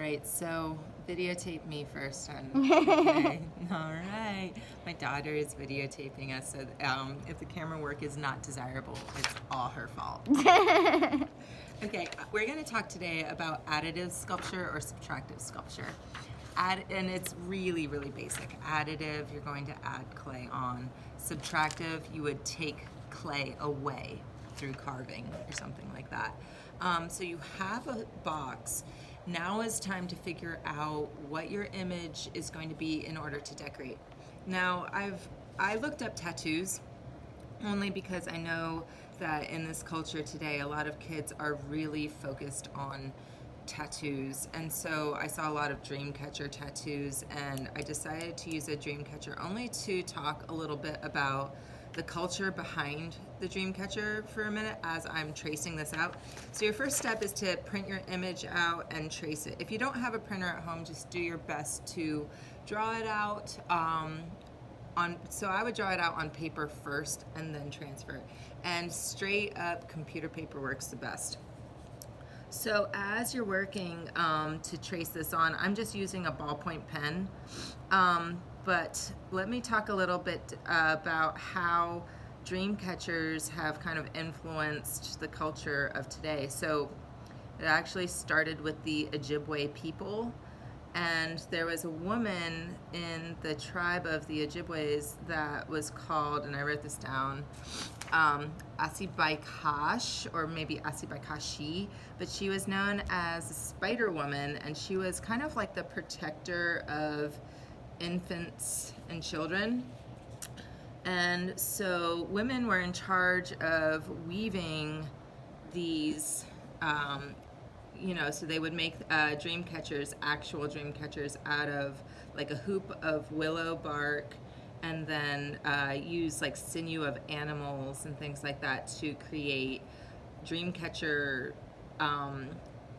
right, so videotape me first. Okay. All right. My daughter is videotaping us, so if the camera work is not desirable, it's all her fault. Okay, we're going to talk today about additive sculpture or subtractive sculpture. And it's really, really basic. Additive, you're going to add clay on. Subtractive, you would take clay away through carving or something like that. So you have a box. Now is time to figure out what your image is going to be in order to decorate. Now, I looked up tattoos only because I know that in this culture today, a lot of kids are really focused on tattoos, and so I saw a lot of dream catcher tattoos, and I decided to use a dream catcher only to talk a little bit about the culture behind the dream catcher for a minute as I'm tracing this out. So your first step is to print your image out and trace it. If you don't have a printer at home, just do your best to draw it out so I would draw it out on paper first and then transfer it. And straight up computer paper works the best. So as you're working to trace this on, I'm just using a ballpoint pen. But let me talk a little bit about how dream catchers have kind of influenced the culture of today. So it actually started with the Ojibwe people. And there was a woman in the tribe of the Ojibwes that was called, and I wrote this down, Asibaikash, or maybe Asibaikashi, but she was known as a spider woman, and she was kind of like the protector of infants and children. And so women were in charge of weaving these so they would make dream catchers, actual dream catchers, out of like a hoop of willow bark, and then use like sinew of animals and things like that to create dream catcher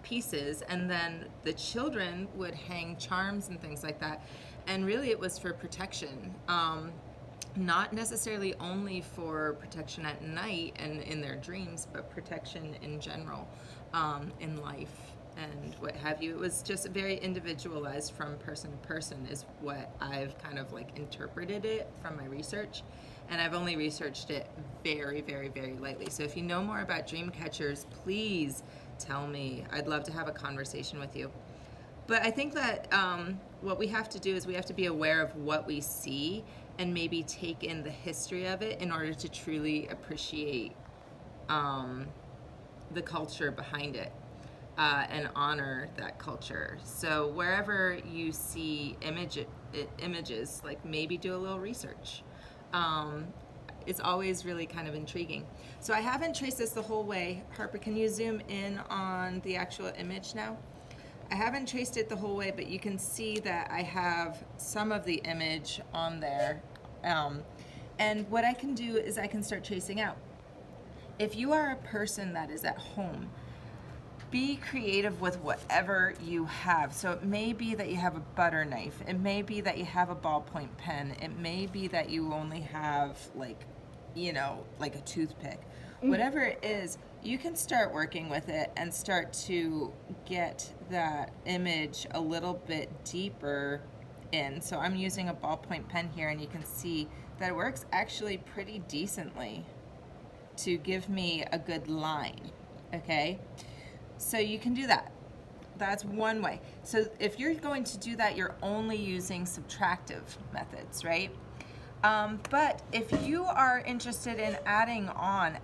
pieces. And then the children would hang charms and things like that. And really it was for protection. Not necessarily only for protection at night and in their dreams, but protection in general in life and what have you. It was just very individualized from person to person is what I've kind of like interpreted it from my research. And I've only researched it very, very, very lightly. So if you know more about dream catchers, please tell me. I'd love to have a conversation with you. But I think that what we have to do is we have to be aware of what we see and maybe take in the history of it in order to truly appreciate the culture behind it and honor that culture. So wherever you see images, like maybe do a little research. It's always really kind of intriguing. So I haven't traced this the whole way. Harper, can you zoom in on the actual image now? I haven't traced it the whole way, but you can see that I have some of the image on there. And what I can do is I can start tracing out. If you are a person that is at home, be creative with whatever you have. So it may be that you have a butter knife. It may be that you have a ballpoint pen. It may be that you only have like a toothpick. Whatever it is, you can start working with it and start to get that image a little bit deeper in. So I'm using a ballpoint pen here, and you can see that it works actually pretty decently to give me a good line, okay? So you can do that. That's one way. So if you're going to do that, you're only using subtractive methods, right? But if you are interested in adding on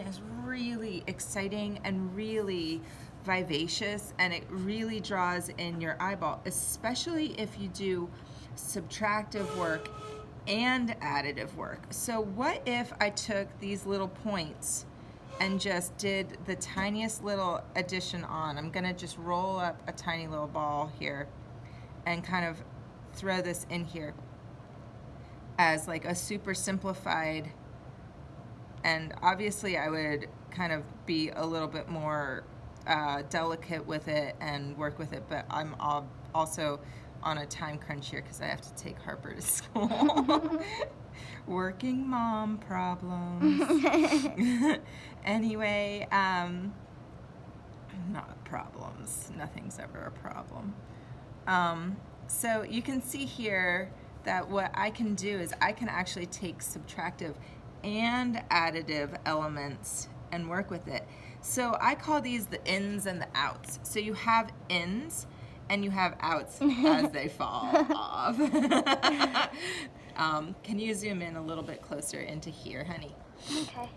is really exciting and really vivacious, and it really draws in your eyeball, especially if you do subtractive work and additive work. So what if I took these little points and just did the tiniest little addition on? I'm gonna just roll up a tiny little ball here and kind of throw this in here as like a super simplified, and obviously I would kind of be a little bit more delicate with it and work with it, but I'm also on a time crunch here because I have to take Harper to school. Working mom problems. Anyway, not problems. Nothing's ever a problem. So you can see here that what I can do is I can actually take subtractive and additive elements and work with it. So I call these the ins and the outs. So you have ins and you have outs as they fall off. Can you zoom in a little bit closer into here, honey? Okay.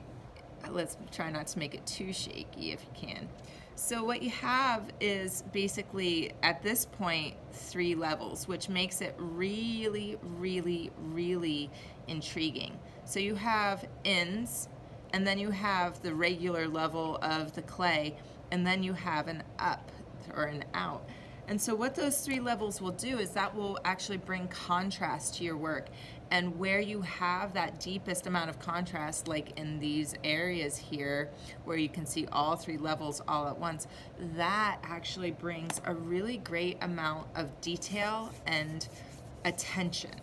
Let's try not to make it too shaky if you can. So what you have is basically, at this point, 3 levels, which makes it really, really, really intriguing. So you have ins, and then you have the regular level of the clay, and then you have an up or an out. And so what those 3 levels will do is that will actually bring contrast to your work. And where you have that deepest amount of contrast, like in these areas here, where you can see all 3 levels all at once, that actually brings a really great amount of detail and attention.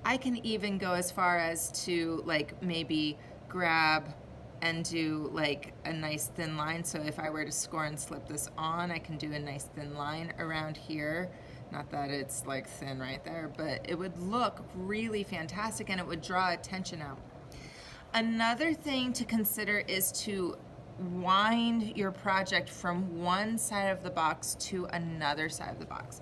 I can even go as far as to like maybe grab and do like a nice thin line. So if I were to score and slip this on, I can do a nice thin line around here. Not that it's like thin right there, but it would look really fantastic and it would draw attention out. Another thing to consider is to wind your project from one side of the box to another side of the box.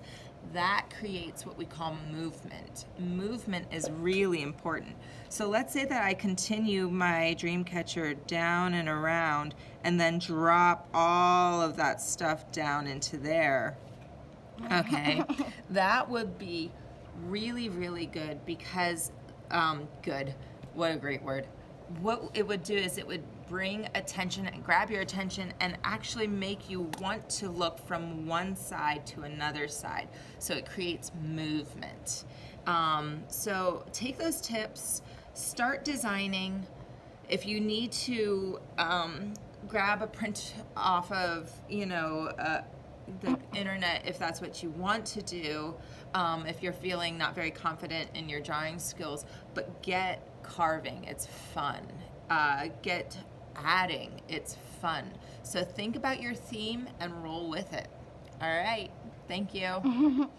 That creates what we call movement. Movement is really important. So let's say that I continue my dream catcher down and around and then drop all of that stuff down into there. Okay, that would be really, really good because, good, what a great word. What it would do is it would bring attention and grab your attention and actually make you want to look from one side to another side. So it creates movement. So take those tips, start designing. If you need to grab a print off of, the internet, if that's what you want to do, if you're feeling not very confident in your drawing skills, but get carving, it's fun. Get adding, it's fun. So think about your theme and roll with it. All right, thank you.